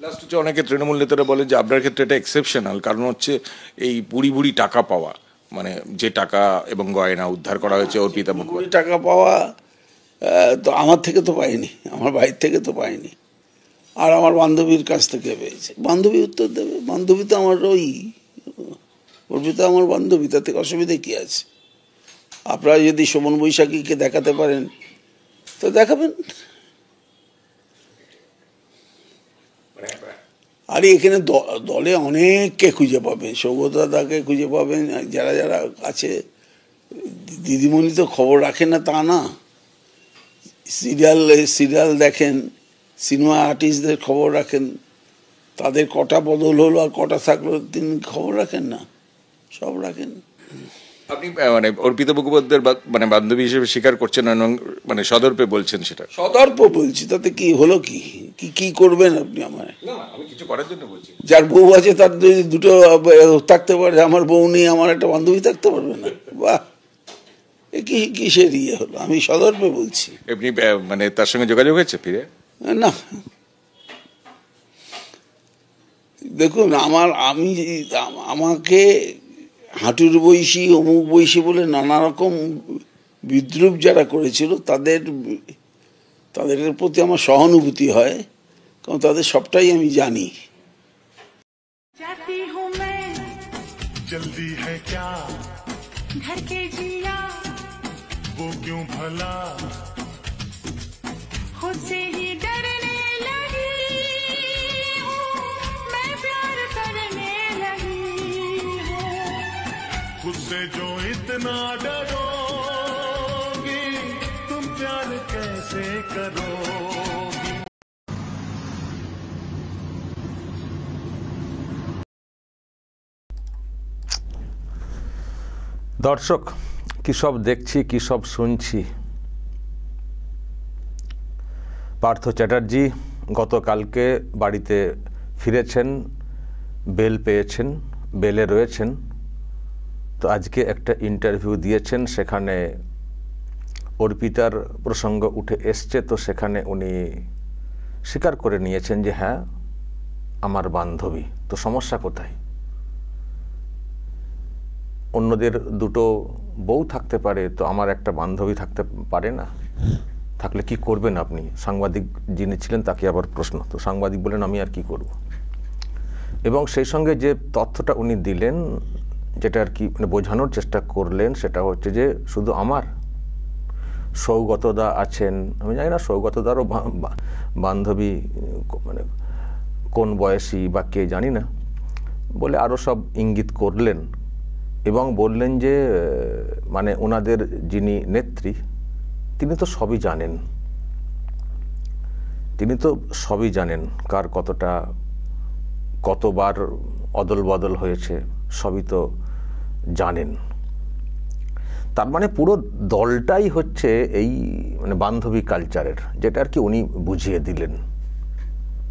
Last হচ্ছে অনেকে তৃণমূল নেতারা বলে যে আপনার ক্ষেত্রে এটা এক্সেপশনাল, কারণ হচ্ছে এই বুড়ি বুড়ি টাকা পাওয়া, মানে যে টাকা এবং গয়না উদ্ধার করা হয়েছে অর্পিতা মুখোপাধ্যায়। টাকা পাওয়া তো আমার থেকে তো পাইনি, আমার ভাইয়ের থেকে তো পাইনি, আর আমার বান্ধবীর কাছ থেকে পেয়েছে। বান্ধবী উত্তর দেবে, বান্ধবী তো আমার অর্পিতা আমার বান্ধবী, তাতে অসুবিধা কি আছে? আপনারা যদি শোভন বৈশাখীকে দেখাতে পারেন তো দেখাবেন। আর এখানে দলে অনেককে খুঁজে পাবেন, সৌগতদাকে খুঁজে পাবেন, যারা যারা আছে। দিদিমণি তো খবর রাখেন না তা না, সিরিয়াল দেখেন, সিনেমা আর্টিস্টদের খবর রাখেন, তাদের কটা বদল হলো আর কটা থাকলো তিনি খবর রাখেন না? সব রাখেন। আপনি মানে অর্পিতা মুখোপাধ্যায়ের মানে বান্ধবী হিসেবে স্বীকার করছেন এবং মানে সদর্পে বলছেন সেটা? সদর্প বলছি, তাতে কি হলো? কি করবেন আপনি? আমার আমি কিছু করার জন্য বলছি। যার বউ আছে তার যদি দুটো থাকতে পারে, আমার বউ নেই আমার একটা বান্ধবী থাকতে পারবে না? বাহ, কিসের হলো? আমি সদর্পে বলছি। এমনি মানে তার সঙ্গে যোগাযোগ হয়েছে ফিরে? না, দেখুন আমাকে হাঁটুর বয়সী অমুক বয়সী বলে নানা রকম বিদ্রুপ যারা করেছিল তাদের প্রতি আমার সহানুভূতি হয়, কারণ তাদের সবটাই আমি জানি। जल्दी है क्या घर के जिया वो क्यों भला खुद से ही डरने लगी हूँ मैं प्यार करने लगी हूँ खुद से जो इतना डरोगी तुम प्यार कैसे करोगी। দর্শক, কী সব দেখছি, কী সব শুনছি। পার্থ চ্যাটার্জি গতকালকে বাড়িতে ফিরেছেন, বেল পেয়েছেন, বেলে রয়েছেন। তো আজকে একটা ইন্টারভিউ দিয়েছেন, সেখানে অর্পিতার প্রসঙ্গ উঠে এসছে। তো সেখানে উনি স্বীকার করে নিয়েছেন যে হ্যাঁ আমার বান্ধবী। তো সমস্যা কোথায়? অন্যদের দুটো বউ থাকতে পারে, তো আমার একটা বান্ধবী থাকতে পারে না? থাকলে কি করবেন আপনি? সাংবাদিক যিনি ছিলেন তাকে আবার প্রশ্ন। তো সাংবাদিক বলেন আমি আর কি করব। এবং সেই সঙ্গে যে তথ্যটা উনি দিলেন, যেটা আর কি মানে বোঝানোর চেষ্টা করলেন, সেটা হচ্ছে যে শুধু আমার, সৌগতদা আছেন, আমি জানি না সৌগতদারও বান্ধবী মানে কোন বয়সী বা কে জানি না, বলে আরও সব ইঙ্গিত করলেন এবং বললেন যে মানে ওনাদের যিনি নেত্রী তিনি তো সবই জানেন, কার কতটা কতবার অদল বদল হয়েছে সবই তো জানেন। তার মানে পুরো দলটাই হচ্ছে এই মানে বান্ধবী কালচারের, যেটা আর কি উনি বুঝিয়ে দিলেন,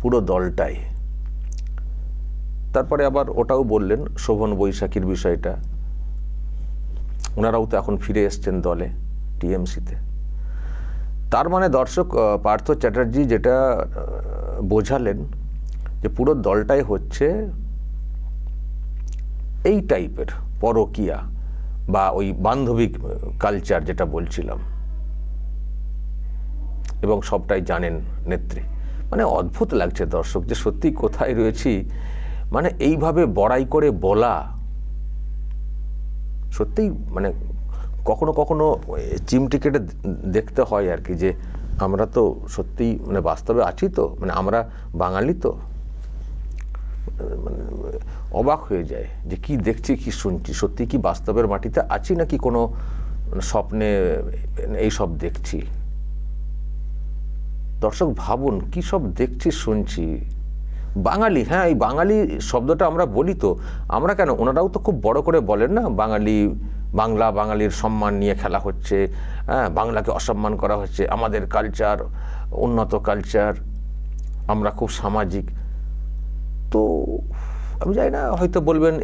পুরো দলটাই। তারপরে আবার ওটাও বললেন শোভন বৈশাখীর বিষয়টা, ওনারাও তো এখন ফিরে এসছেন দলে, টিএমসিতে। তার মানে দর্শক, পার্থ চ্যাটার্জি যেটা বোঝালেন যে পুরো দলটাই হচ্ছে এই টাইপের পরকীয়া বা ওই বান্ধবী কালচার যেটা বলছিলাম, এবং সবটাই জানেন নেত্রী। মানে অদ্ভুত লাগছে দর্শক, যে সত্যি কোথায় রয়েছি। মানে এইভাবে বড়াই করে বলা সত্যিই মানে কখনো কখনো চিমটি কেটে দেখতে হয় আর কি, যে আমরা তো সত্যিই মানে বাস্তবে আছি তো, মানে আমরা বাঙালি তো। মানে অবাক হয়ে যায় যে কি দেখছি, কি শুনছি, সত্যি কি বাস্তবের মাটিতে আছি নাকি কোনো স্বপ্নে এইসব দেখছি। দর্শক ভাবুন, কি সব দেখছি শুনছি। বাঙালি, হ্যাঁ এই বাঙালি শব্দটা আমরা বলি তো, আমরা কেন, ওনারাও তো খুব বড় করে বলেন না, বাঙালি, বাংলা, বাঙালির সম্মান নিয়ে খেলা হচ্ছে, হ্যাঁ বাংলাকে অসম্মান করা হচ্ছে, আমাদের কালচার উন্নত কালচার, আমরা খুব সামাজিক। তো আমি জানি না, হয়তো বলবেন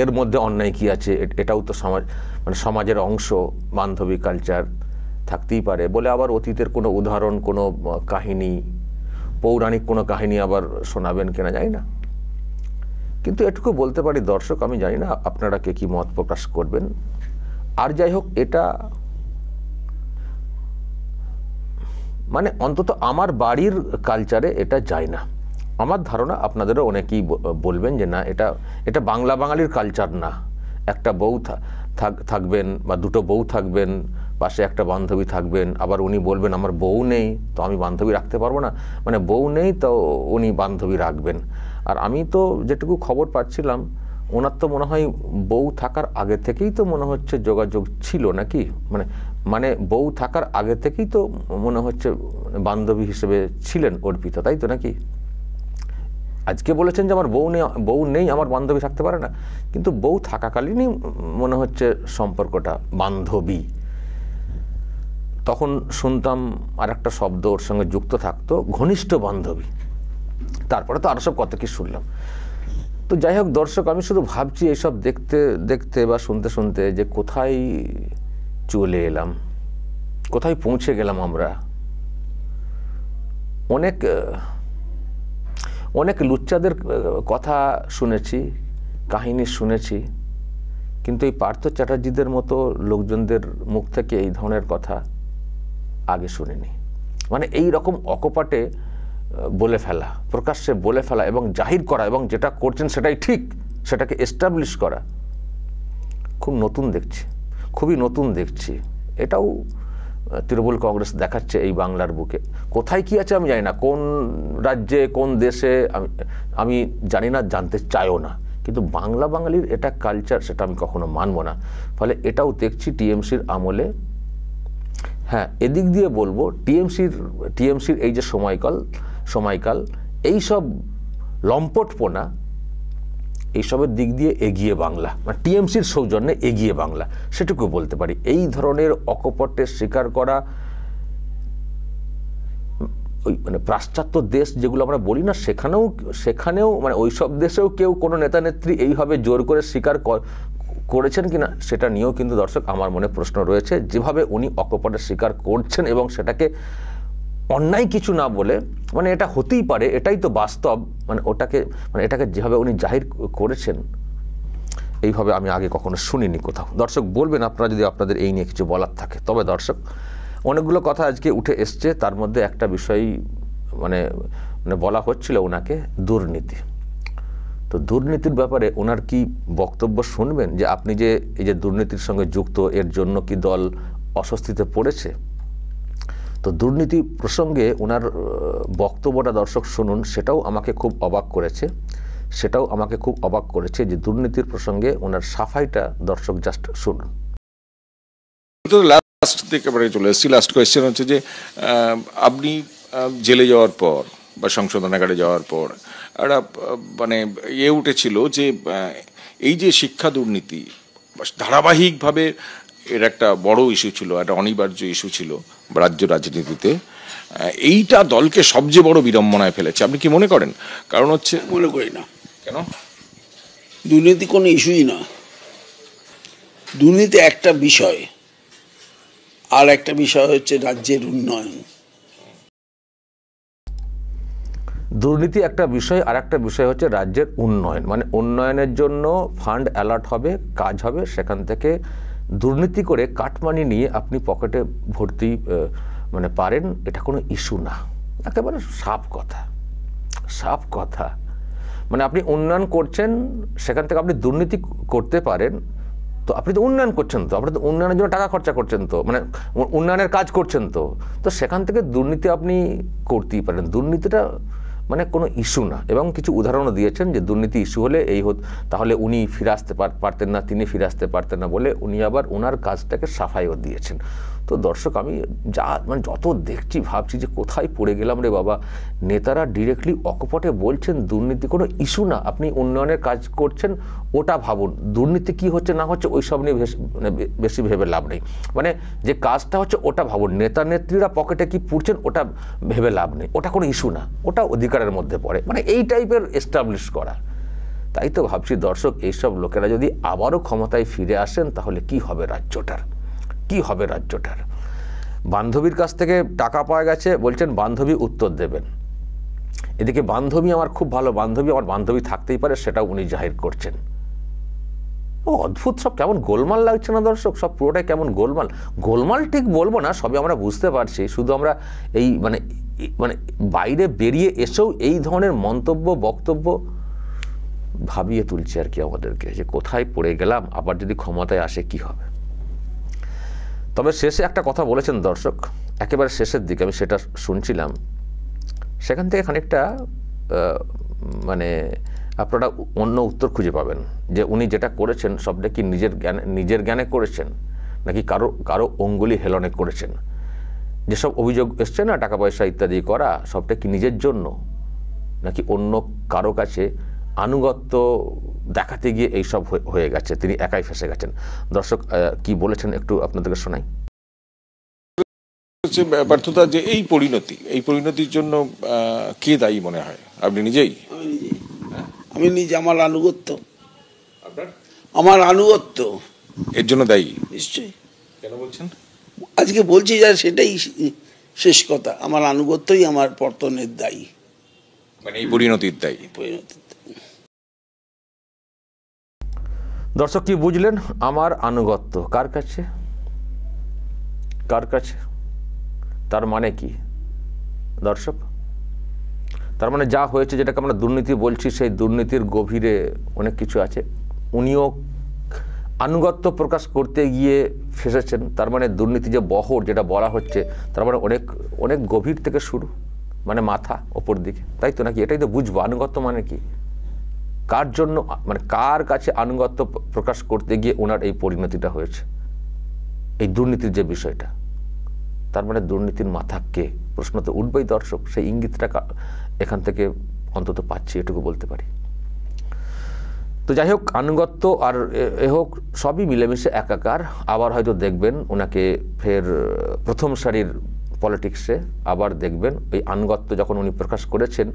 এর মধ্যে অন্যায় কি আছে, এটাও তো সমাজ মানে সমাজের অংশ, বান্ধবী কালচার থাকতেই পারে বলে। আবার অতীতের কোনো উদাহরণ, কোনো কাহিনী, পৌরাণিক কোনো কাহিনী আবার শোনাবেন কিনা জানি না, কিন্তু এটুকু বলতে পারি দর্শক, আমি জানি না আপনারা কে কি মত প্রকাশ করবেন। আর যাই হোক, এটা মানে অন্তত আমার বাড়ির কালচারে এটা যায় না। আমার ধারণা আপনাদেরও অনেকেই বলবেন যে না, এটা বাংলা বাঙালির কালচার না। একটা বউ থাকবেন বা দুটো বউ থাকবেন, পাশে একটা বান্ধবী থাকবেন, আবার উনি বলবেন আমার বউ নেই তো আমি বান্ধবী রাখতে পারবো না, মানে বউ নেই তো উনি বান্ধবী রাখবেন। আর আমি তো যেটুকু খবর পাচ্ছিলাম, ওনার তো মনে হয় বউ থাকার আগে থেকেই তো মনে হচ্ছে যোগাযোগ ছিল নাকি, মানে বউ থাকার আগে থেকেই তো মনে হচ্ছে বান্ধবী হিসেবে ছিলেন অর্পিতা, তাই তো নাকি? আজকে বলেছেন যে আমার বউ নেই আমার বান্ধবী থাকতে পারে না, কিন্তু বউ থাকাকালীনই মনে হচ্ছে সম্পর্কটা বান্ধবী। তখন শুনতাম আর একটা শব্দ ওর সঙ্গে যুক্ত থাকতো, ঘনিষ্ঠ বান্ধবী। তারপরে তো আরো সব কত কি শুনলাম। তো যাই হোক দর্শক, আমি শুধু ভাবছি এইসব দেখতে দেখতে বা শুনতে শুনতে যে কোথায় চলে এলাম, কোথায় পৌঁছে গেলাম আমরা। অনেক লুচ্চাদের কথা শুনেছি, কাহিনী শুনেছি, কিন্তু এই পার্থ চ্যাটার্জিদের মতো লোকজনদের মুখ থেকে এই ধরনের কথা আগে শুনিনি। মানে এই রকম অকপটে বলে ফেলা, প্রকাশ্যে বলে ফেলা এবং জাহির করা, এবং যেটা করছেন সেটাই ঠিক, সেটাকে এস্টাবলিশ করা খুব নতুন দেখছি, খুবই নতুন দেখছি। এটাও তৃণমূল কংগ্রেস দেখাচ্ছে এই বাংলার বুকে। কোথায় কি আছে আমি জানি না, কোন রাজ্যে কোন দেশে আমি জানি না, জানতে চাইও না, কিন্তু বাংলা বাঙালির এটা কালচার, সেটা আমি কখনো মানবো না। ফলে এটাও দেখছি টিএমসির আমলে। হ্যাঁ, এদিক দিয়ে বলবো টিএমসির এই যে সময়কাল এইসব লম্পটপনা, এইসবের দিক দিয়ে এগিয়ে বাংলা, মানে টিএমসির সৌজন্যে এগিয়ে বাংলা, সেটুকু বলতে পারি। এই ধরনের অকপটের স্বীকার করা, ওই মানে পাশ্চাত্য দেশ যেগুলো আমরা বলি না, সেখানেও মানে ওইসব দেশেও কেউ কোনো নেতা নেত্রী এইভাবে জোর করে স্বীকার করেছেন কিনা সেটা নিয়েও কিন্তু দর্শক আমার মনে প্রশ্ন রয়েছে। যেভাবে উনি অকপটের স্বীকার করছেন এবং সেটাকে অন্যায় কিছু না বলে, মানে এটা হতেই পারে, এটাই তো বাস্তব, মানে এটাকে যেভাবে উনি জাহির করেছেন, এইভাবে আমি আগে কখনো শুনিনি কোথাও। দর্শক বলবেন আপনারা যদি আপনাদের এই নিয়ে কিছু বলার থাকে। তবে দর্শক, অনেকগুলো কথা আজকে উঠে এসছে, তার মধ্যে একটা বিষয় মানে বলা হচ্ছিল ওনাকে দুর্নীতি। তো দুর্নীতির ব্যাপারে ওনার কি বক্তব্য শুনবেন, যে আপনি যে এই যে দুর্নীতির সঙ্গে যুক্ত, এর জন্য কি দল অস্বস্তিতে পড়েছে? তো দুর্নীতি প্রসঙ্গে ওনার বক্তব্যটা দর্শক শুনুন, সেটাও আমাকে খুব অবাক করেছে যে দুর্নীতির প্রসঙ্গে ওনার সাফাইটা দর্শক জাস্ট শুনুন। লাস্ট থেকে এবারে চলে এসেছি, লাস্ট কোয়েশ্চেন হচ্ছে যে আপনি জেলে যাওয়ার পর বা সংশোধনাগারে যাওয়ার পর একটা মানে উঠেছিল যে এই যে শিক্ষা দুর্নীতি ধারাবাহিকভাবে এর একটা বড় ইস্যু ছিল, একটা অনিবার্য ইস্যু ছিল রাজ্য রাজনীতিতে। এইটা দলকে সবচেয়ে বড় বিড়ম্বনায় ফেলেছে, আপনি কি মনে করেন? কারণ হচ্ছে মনে করি না। কেন? দুর্নীতি কোনো ইস্যুই না। দুর্নীতি একটা বিষয়, আর একটা বিষয় হচ্ছে রাজ্যের উন্নয়ন। দুর্নীতি একটা বিষয়, আর একটা বিষয় হচ্ছে রাজ্যের উন্নয়ন। মানে উন্নয়নের জন্য ফান্ড অ্যালার্ট হবে, কাজ হবে, সেখান থেকে দুর্নীতি করে কাটমানি নিয়ে আপনি পকেটে ভর্তি মানে পারেন, এটা কোনো ইস্যু না। একেবারে সাফ কথা। মানে আপনি উন্নয়ন করছেন, সেখান থেকে আপনি দুর্নীতি করতে পারেন, তো আপনি তো উন্নয়ন করছেন, তো আপনি তো উন্নয়নের জন্য টাকা খরচা করছেন, তো মানে উন্নয়নের কাজ করছেন, তো সেখান থেকে দুর্নীতি আপনি করতেই পারেন। দুর্নীতিটা মানে কোনো ইস্যু না। এবং কিছু উদাহরণও দিয়েছেন যে দুর্নীতি ইস্যু হলে তাহলে উনি ফিরে আসতে পারতেন না, তিনি ফিরে আসতে পারতেন না বলে উনি আবার ওনার কাজটাকে সাফাইও দিয়েছেন। তো দর্শক, আমি মানে যত দেখছি ভাবছি যে কোথায় পড়ে গেলাম রে বাবা। নেতারা ডিরেক্টলি অকপটে বলছেন দুর্নীতি কোনো ইস্যু না, আপনি উন্নয়নের কাজ করছেন, ওটা ভাবুন। দুর্নীতি কি হচ্ছে না হচ্ছে ওইসব নিয়ে বেশি ভেবে লাভ নেই। মানে যে কাজটা হচ্ছে ওটা ভাবুন, নেতা নেত্রীরা পকেটে কি পুড়ছেন ওটা ভেবে লাভ নেই, ওটা কোনো ইস্যু না, ওটা অধিকারের মধ্যে পড়ে। মানে এই টাইপের এস্টাবলিশ করা। তাই তো ভাবছি দর্শক, এইসব লোকেরা যদি আবারও ক্ষমতায় ফিরে আসেন তাহলে কি হবে রাজ্যটার। বান্ধবীর কাছ থেকে টাকা পাওয়া গেছে, বলছেন বান্ধবী উত্তর দেবেন। এদিকে বান্ধবী আমার খুব ভালো বান্ধবী, আমার বান্ধবী থাকতেই পারে, সেটাও উনি জাহির করছেন। ও অদ্ভুত, সব কেমন গোলমাল লাগছে না দর্শক, সব পুরোটাই কেমন গোলমাল। গোলমাল ঠিক বলবো না, সবই আমরা বুঝতে পারছি, শুধু আমরা এই মানে বাইরে বেরিয়ে এসেও এই ধরনের মন্তব্য বক্তব্য ভাবিয়ে তুলছে আর কি আমাদেরকে, যে কোথায় পড়ে গেলাম, আবার যদি ক্ষমতায় আসে কি হবে। তবে শেষে একটা কথা বলেছেন দর্শক, একেবারে শেষের দিকে আমি সেটা শুনছিলাম, সেখান থেকে খানিকটা মানে আপনারা অন্য উত্তর খুঁজে পাবেন, যে উনি যেটা করেছেন সবটা কি নিজের জ্ঞানে করেছেন, নাকি কারো অঙ্গুলি হেলনে করেছেন। যেসব অভিযোগ এসছে না, টাকা পয়সা ইত্যাদি করা, সবটা কি নিজের জন্য, নাকি অন্য কারো কাছে আনুগত্য দেখাতে গিয়ে এইসব হয়ে গেছে, তিনি একাই ফেসে গেছেন। দর্শক কি বলেছেন একটু আপনাদেরকে শোনাই। ব্যর্থতা যে এই পরিণতির জন্য কে দায়ী মনে হয়? আপনি নিজেই? আমি নিজে, আমার আনুগত্য এর জন্য দায়ী নিশ্চয়ই। কেন বলছেন? আজকে বলছি যা সেটাই শেষ কথা, আমার আনুগত্যই আমার পতনের দায়ী, মানে এই পরিণতির দায়ী। দর্শক কি বুঝলেন? আমার আনুগত্য কার কাছে, কার কাছে? তার মানে কি দর্শক? তার মানে যা হয়েছে, যেটাকে আমরা দুর্নীতি বলছি, সেই দুর্নীতির গভীরে অনেক কিছু আছে। উনিও আনুগত্য প্রকাশ করতে গিয়ে ফেসেছেন। তার মানে দুর্নীতি যে বহর যেটা বলা হচ্ছে, তার মানে অনেক অনেক গভীর থেকে শুরু, মানে মাথা ওপর দিকে, তাই তো নাকি? এটাই তো বুঝবো আনুগত্য মানে কি, কার জন্য, মানে কার কাছে আনুগত্য প্রকাশ করতে গিয়ে ওনার এই পরিণতিটা হয়েছে, এই দুর্নীতির যে বিষয়টা। তার মানে দুর্নীতির মাথা কে? প্রশ্ন তো উঠবেই দর্শক। সেই ইঙ্গিতটা এখান থেকে অন্তত পাচ্ছি, এটুকু বলতে পারি। তো যাই হোক, আনুগত্য আর এ হোক, সবই মিলেমিশে একাকার। আবার হয়তো দেখবেন ওনাকে ফের প্রথম সারির পলিটিক্সে আবার দেখবেন। এই আনুগত্য যখন উনি প্রকাশ করেছেন,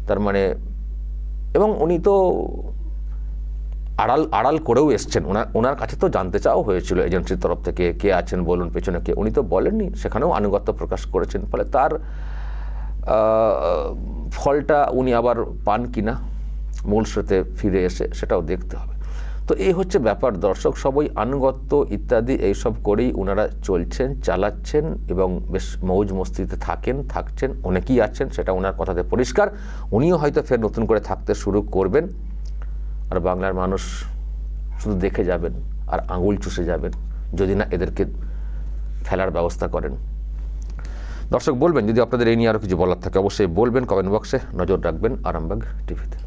তার মানে, এবং উনি তো আড়াল করেও এসছেন, ওনার কাছে তো জানতে চাওয়া হয়েছিল এজেন্সির তরফ থেকে, কে আছেন বলুন পেছনে কে, উনি তো বলেননি, সেখানেও আনুগত্য প্রকাশ করেছেন। ফলে তার ফলটা উনি আবার পান কিনা মূল স্রোতে ফিরে এসে, সেটাও দেখতে হবে। তো এই হচ্ছে ব্যাপার দর্শক, সবই আনুগত্য ইত্যাদি এইসব করেই ওনারা চলছেন, চালাচ্ছেন, এবং বেশ মৌজ মস্তিতে থাকছেন, অনেকেই আছেন, সেটা ওনার কথাতে পরিষ্কার। উনিও হয়তো ফের নতুন করে থাকতে শুরু করবেন, আর বাংলার মানুষ শুধু দেখে যাবেন আর আঙুল চুষে যাবেন, যদি না এদেরকে ফেলার ব্যবস্থা করেন। দর্শক বলবেন যদি আপনাদের এই নিয়ে আরও কিছু বলার থাকে, অবশ্যই বলবেন কমেন্ট বক্সে। নজর রাখবেন আরামবাগ টিভিতে।